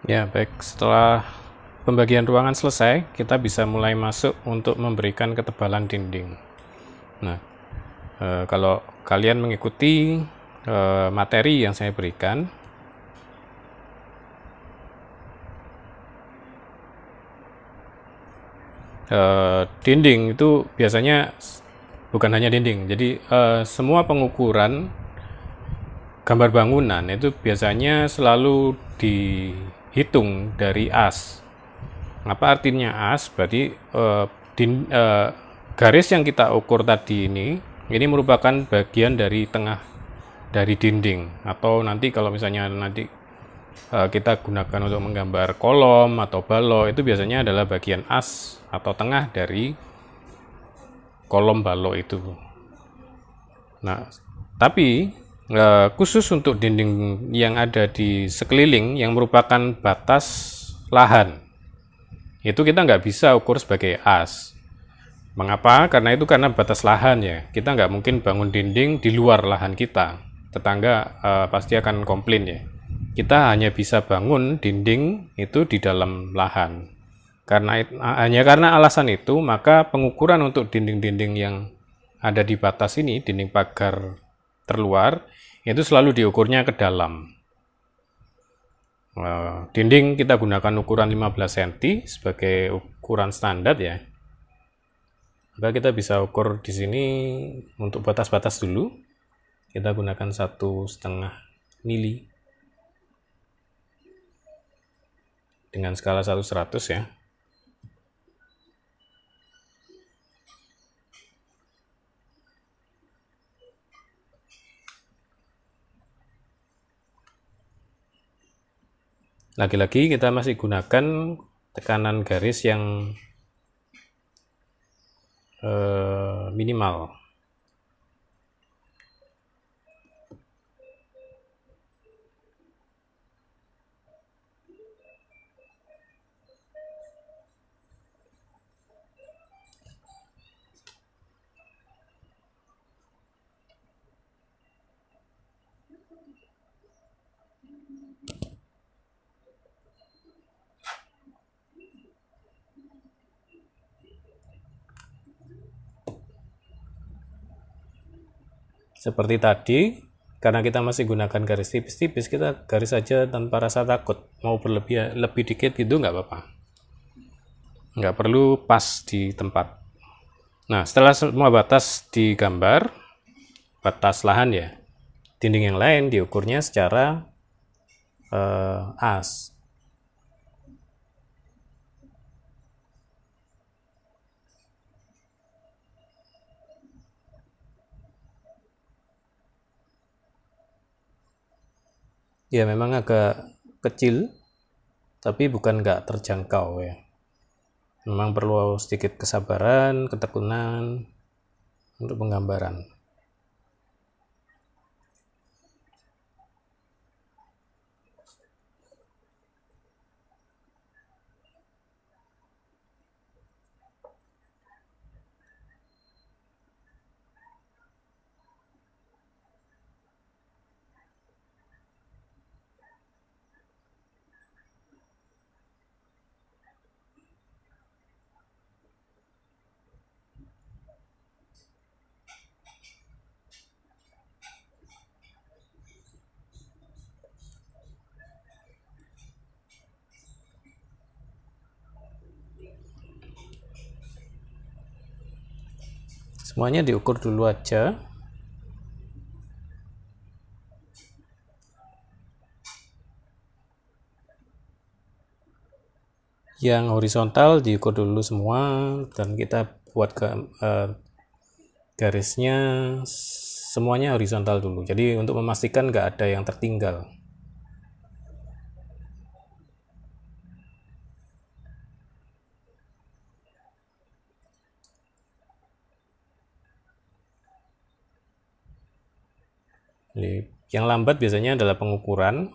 Ya, baik. Setelah pembagian ruangan selesai, kita bisa mulai masuk untuk memberikan ketebalan dinding. Nah, kalau kalian mengikuti materi yang saya berikan, dinding itu biasanya bukan hanya dinding. Jadi semua pengukuran gambar bangunan itu biasanya selalu dihitung dari as. Apa artinya as? Berarti garis yang kita ukur tadi ini merupakan bagian dari tengah dari dinding, atau nanti kalau misalnya nanti kita gunakan untuk menggambar kolom atau balok, itu biasanya adalah bagian as atau tengah dari kolom balok itu. Nah, tapi khusus untuk dinding yang ada di sekeliling yang merupakan batas lahan, itu kita nggak bisa ukur sebagai as. Mengapa? Karena batas lahan ya. Kita nggak mungkin bangun dinding di luar lahan kita. Tetangga pasti akan komplain ya. Kita hanya bisa bangun dinding itu di dalam lahan. Hanya karena alasan itu, maka pengukuran untuk dinding-dinding yang ada di batas ini, dinding pagar terluar, itu selalu diukurnya ke dalam. Dinding kita gunakan ukuran 15 cm sebagai ukuran standar ya. Maka kita bisa ukur di sini untuk batas-batas dulu. Kita gunakan 1,5 mili dengan skala 1/100 ya. Lagi-lagi kita masih gunakan tekanan garis yang minimal. Seperti tadi, karena kita masih gunakan garis tipis-tipis, kita garis saja tanpa rasa takut. Mau berlebih lebih dikit gitu nggak apa-apa. Nggak perlu pas di tempat. Nah, setelah semua batas digambar, batas lahan ya, dinding yang lain diukurnya secara as. Ya, memang agak kecil, tapi bukan nggak terjangkau ya. Memang perlu sedikit kesabaran, ketekunan untuk penggambaran. Semuanya diukur dulu aja. Yang horizontal diukur dulu semua, dan kita buat garisnya semuanya horizontal dulu. Jadi untuk memastikan nggak ada yang tertinggal. Jadi, yang lambat biasanya adalah pengukuran,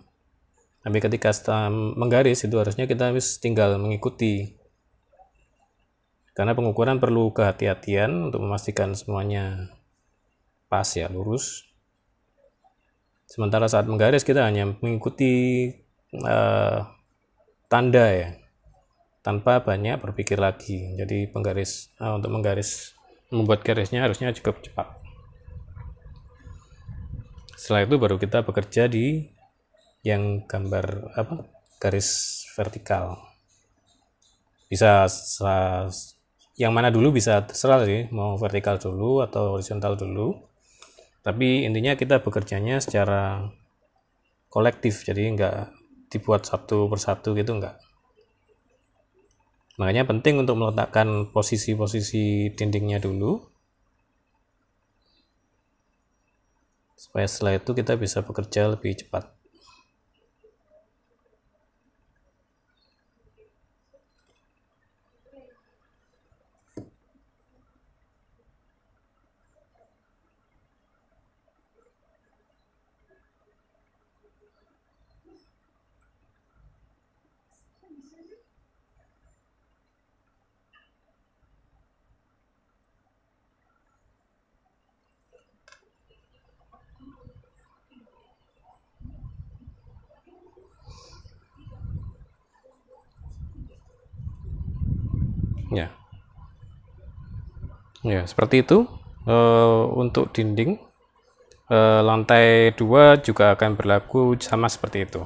tapi ketika menggaris itu harusnya kita harus tinggal mengikuti, karena pengukuran perlu kehati-hatian untuk memastikan semuanya pas ya, lurus. Sementara saat menggaris kita hanya mengikuti tanda ya, tanpa banyak berpikir lagi. Jadi untuk membuat garisnya harusnya cukup cepat. Setelah itu baru kita bekerja di yang gambar garis vertikal. Bisa yang mana dulu bisa terserah sih, mau vertikal dulu atau horizontal dulu. Tapi intinya kita bekerjanya secara kolektif, jadi nggak dibuat satu persatu gitu, nggak. Makanya penting untuk meletakkan posisi-posisi dindingnya dulu, supaya setelah itu kita bisa bekerja lebih cepat. Ya, seperti itu. Untuk dinding lantai 2 juga akan berlaku sama seperti itu.